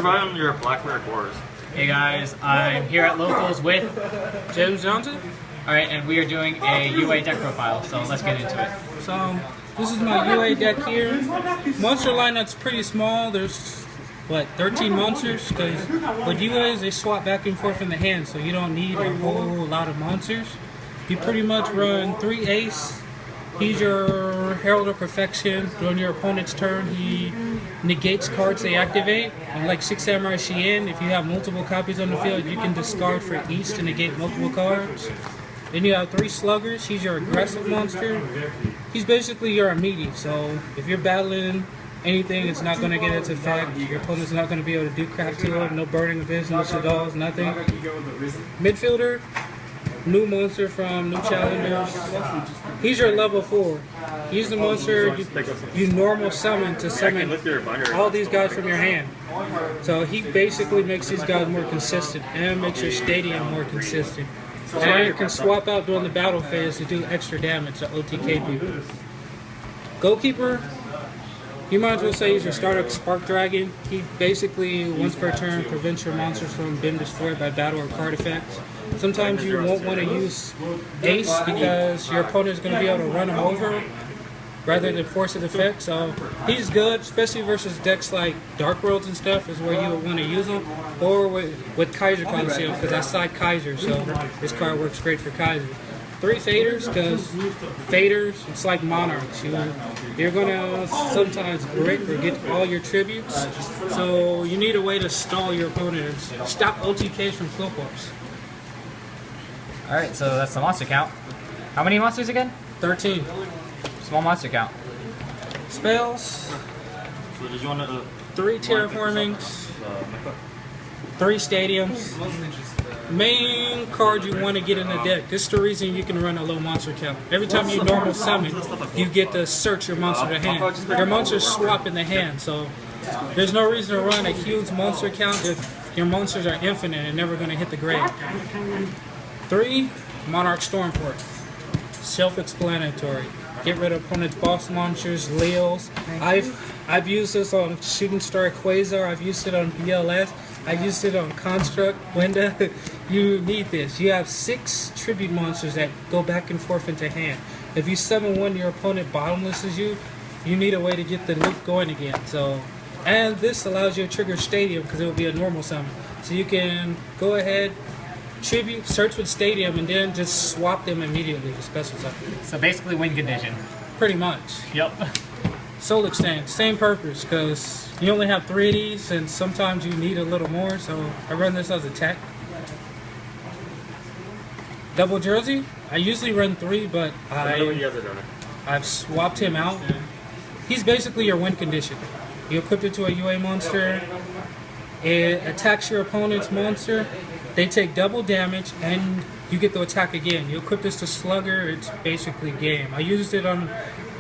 try on your black rare cores. Hey guys, I'm here at Locals with James Johnson. Alright, and we are doing a UA deck profile, so let's get into it. So this is my UA deck here. Monster lineup's pretty small. There's what, 13 monsters? Because with UAs they swap back and forth in the hand, so you don't need a whole lot of monsters. You pretty much run 3 Ace. He's your Herald of Perfection. During your opponent's turn, he negates cards they activate. And like 6 Samurai Shien, if you have multiple copies on the field, you can discard for each to negate multiple cards. Then you have 3 Sluggers. He's your aggressive monster. He's basically your immediate. So if you're battling anything, it's not going to get its effect. Your opponent's not going to be able to do crap to it. No burning of business at all. Nothing. Midfielder. New monster from New Challengers. He's your level 4. He's the monster you normal summon to summon all these guys from your hand. So he basically makes these guys more consistent and makes your stadium more consistent. And you can swap out during the battle phase to do extra damage to OTK people. Goalkeeper, you might as well say he's your starter Spark Dragon. He basically, once per turn, prevents your monsters from being destroyed by battle or card effects. Sometimes you won't want to use Ace because your opponent is going to be able to run him over rather than force his effect. So he's good, especially versus decks like Dark Worlds and stuff is where you would want to use him. Or with Kaiser Coliseum, because I side Kaiser, so this card works great for Kaiser. 3 Faders, because Faders, it's like Monarchs. You're going to sometimes brick or get all your tributes. So you need a way to stall your opponent and stop OTKs from flip-ups. Alright, so that's the monster count. How many monsters again? 13. Small monster count. Spells. So did you want to... 3 terraformings. 3 stadiums. Main card you want to get in the deck. This is the reason you can run a low monster count. Every time you normal summon, you get to search your monster to hand. Your monsters swap in the hand, so there's no reason to run a huge monster count if your monsters are infinite and never going to hit the grave. 3 Monarch Stormfort. Self-explanatory. Get rid of opponent's boss monsters, Leos. I've used this on Shooting Star Quasar. I've used it on BLS. I used it on Construct, Wenda. You need this. You have 6 tribute monsters that go back and forth into hand. If you summon one, your opponent bottomlesses you. You need a way to get the loop going again. So, and this allows you to trigger Stadium because it will be a normal summon. So you can go ahead, tribute, search with Stadium, and then just swap them immediately to special summon. So basically win condition. Pretty much. Yep. Soul Exchange, same purpose, because you only have 3 of these, and sometimes you need a little more, so I run this as a tech. Double Jersey, I usually run 3, but I've swapped him out. He's basically your win condition. You equip it to a UA monster, it attacks your opponent's monster, they take double damage, and you get to attack again. You equip this to Slugger, it's basically game. I used it on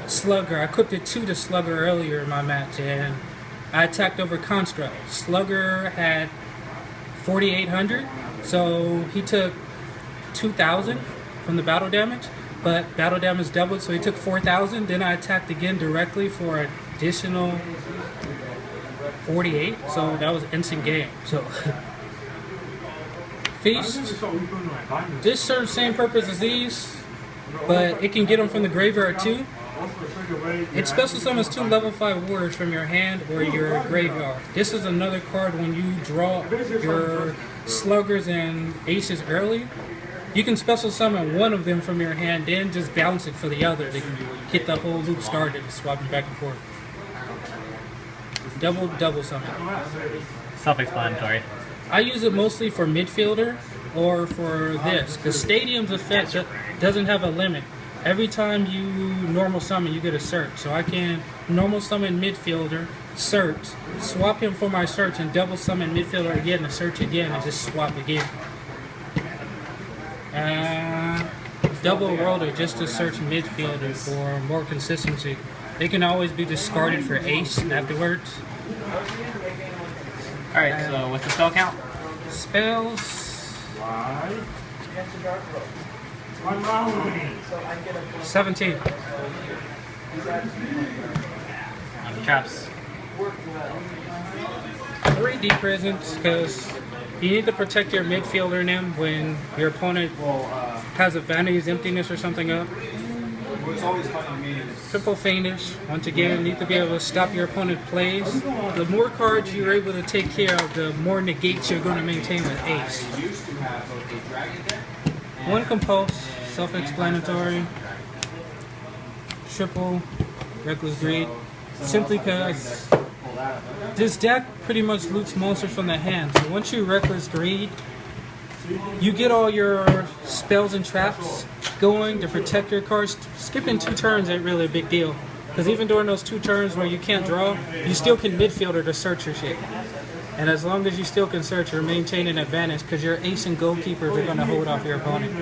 Slugger. I equipped it to the Slugger earlier in my match, and I attacked over Construct. Slugger had 4,800, so he took 2,000 from the battle damage, but battle damage doubled, so he took 4,000. Then I attacked again directly for an additional 48, so that was instant game. So Feast. This serves the same purpose as these, but it can get them from the graveyard too. It special summons 2 level 5 warriors from your hand or your graveyard. This is another card when you draw your Sluggers and Aces early. You can special summon one of them from your hand, then just bounce it for the other to get the whole loop started and swap it back and forth. Double summon. Self-explanatory. I use it mostly for midfielder or for this, because Stadium's effect doesn't have a limit. Every time you normal summon, you get a search. So I can normal summon midfielder, search, swap him for my search, and double summon midfielder again to search again, and just swap again. Double roller just to search midfielder for more consistency. They can always be discarded for Ace afterwards. Alright, so what's the spell count? Spells. 17. Traps. 3 deep presence because you need to protect your midfielder in them when your opponent has a Vanity's Emptiness or something up. Triple Fiendish, once again, need to be able to stop your opponent's plays. The more cards you're able to take care of, the more negates you're going to maintain with Ace. 1 Compulse, self-explanatory. Triple Reckless Greed, simply because this deck pretty much loots monsters from the hand. So once you Reckless Greed, you get all your spells and traps going to protect your cards. Skipping 2 turns ain't really a big deal, because even during those 2 turns where you can't draw, you still can midfielder to search your shit. And as long as you still can search, you're maintaining an advantage because your ace and goalkeepers are going to hold off your opponent.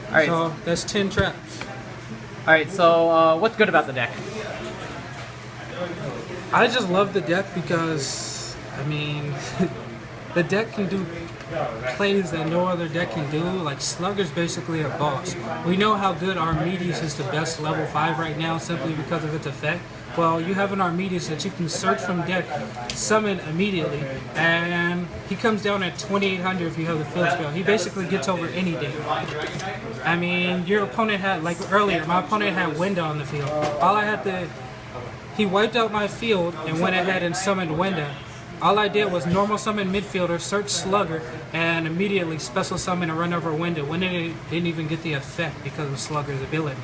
Alright, So that's 10 traps. alright, so what's good about the deck? I just love the deck because, I mean, the deck can do plays that no other deck can do. Like, Slugger's basically a boss. We know how good Armedius is the best level 5 right now simply because of its effect. Well, you have an Armedius that you can search from deck, summon immediately, and he comes down at 2800 if you have the field spell. He basically gets over any deck. I mean, your opponent had, like earlier, my opponent had Winda on the field. All I had to... He wiped out my field and went ahead and summoned Winda. All I did was normal summon midfielder, search Slugger, and immediately special summon and run over Winda. Winda didn't even get the effect because of Slugger's ability.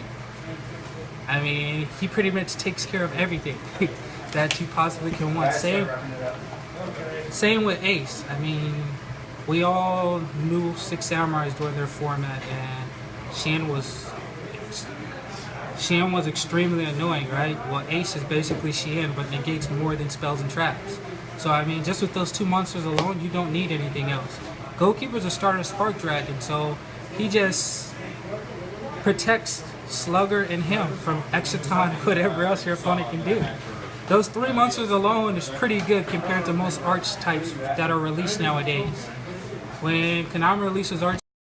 I mean, he pretty much takes care of everything that you possibly can want. Same with Ace. I mean, we all knew 6 Samurais during their format, and Shen was extremely annoying, right? Well, Ace is basically Shen, but negates more than spells and traps. So, I mean, just with those 2 monsters alone, you don't need anything else. Goalkeeper's a starter Spark Dragon, so he just protects Slugger and him from Exciton, whatever else your opponent can do. Those 3 monsters alone is pretty good compared to most archetypes that are released nowadays. When Konami releases archetypes,